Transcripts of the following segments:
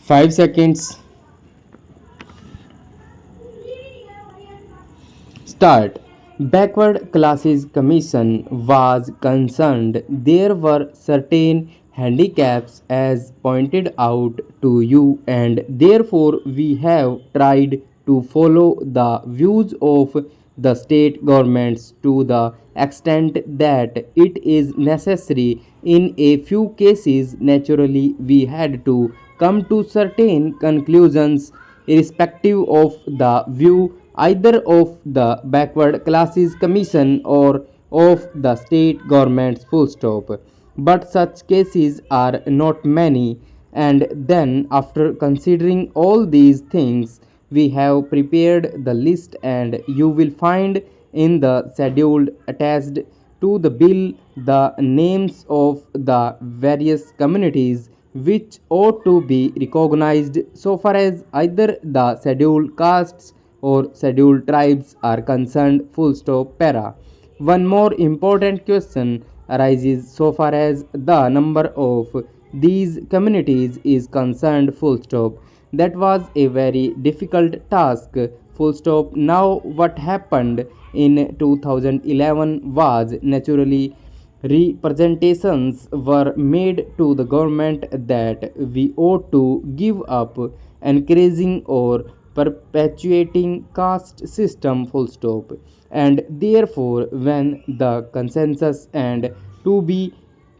5 seconds. Start. Backward Classes Commission was concerned there were certain handicaps as pointed out to you, and therefore we have tried to follow the views of the state governments to the extent that it is necessary. In a few cases, naturally, we had to come to certain conclusions irrespective of the view either of the Backward Classes Commission or of the state governments. Full stop. But such cases are not many, and then, after considering all these things, we have prepared the list, and you will find in the schedule attached to the bill the names of the various communities which ought to be recognized so far as either the scheduled castes or scheduled tribes are concerned. Full stop. Para. One more important question arises so far as the number of these communities is concerned. Full stop. That was a very difficult task. Full stop. Now what happened in 2011 was naturally representations were made to the government that we ought to give up encouraging or perpetuating caste system. Full stop. And therefore when the consensus and to be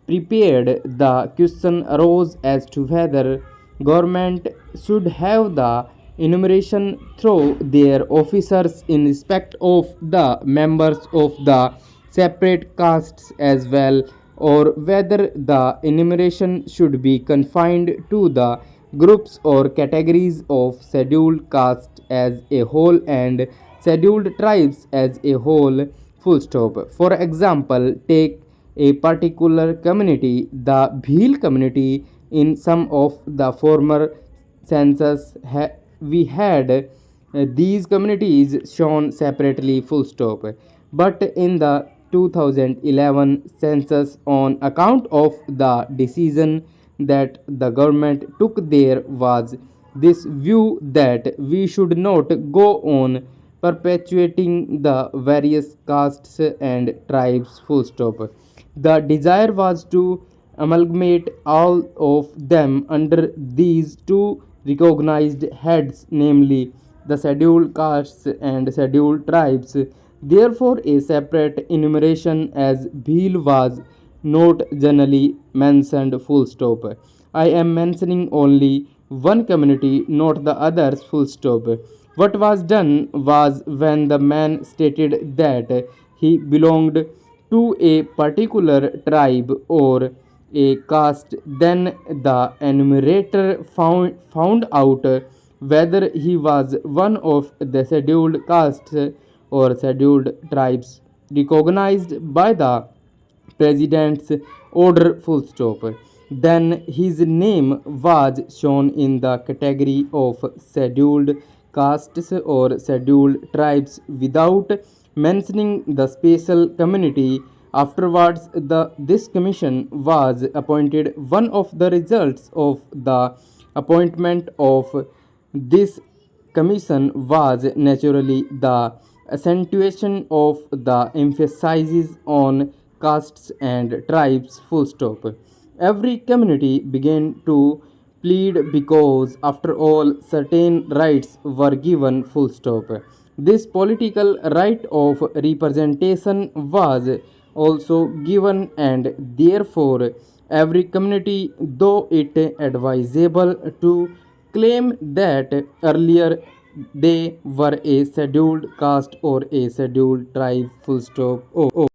prepared, the question arose as to whether government should have the enumeration through their officers in respect of the members of the separate castes as well, or whether the enumeration should be confined to the groups or categories of scheduled caste as a whole and scheduled tribes as a whole. Full stop. For example, take a particular community, the Bhil community. In some of the former census, we had these communities shown separately. Full stop. But in the 2011 census, on account of the decision that the government took, there was this view that we should not go on perpetuating the various castes and tribes. Full stop. The desire was to amalgamate all of them under these two recognized heads, namely the scheduled castes and scheduled tribes. Therefore, a separate enumeration as Bhil was not generally mentioned. Full stop. I am mentioning only one community, not the others. Full stop. What was done was when the man stated that he belonged to a particular tribe or a caste, then the enumerator found out whether he was one of the scheduled castes or scheduled tribes recognized by the president's order. Full stop. Then his name was shown in the category of scheduled castes or scheduled tribes without mentioning the special community. Afterwards, this commission was appointed. One of the results of the appointment of this commission was naturally the accentuation of the emphasis on castes and tribes. Full stop. Every community began to plead because, after all, certain rights were given. Full stop. This political right of representation was also given, and therefore every community, though it advisable to claim that earlier they were a scheduled caste or a scheduled tribe. Full stop.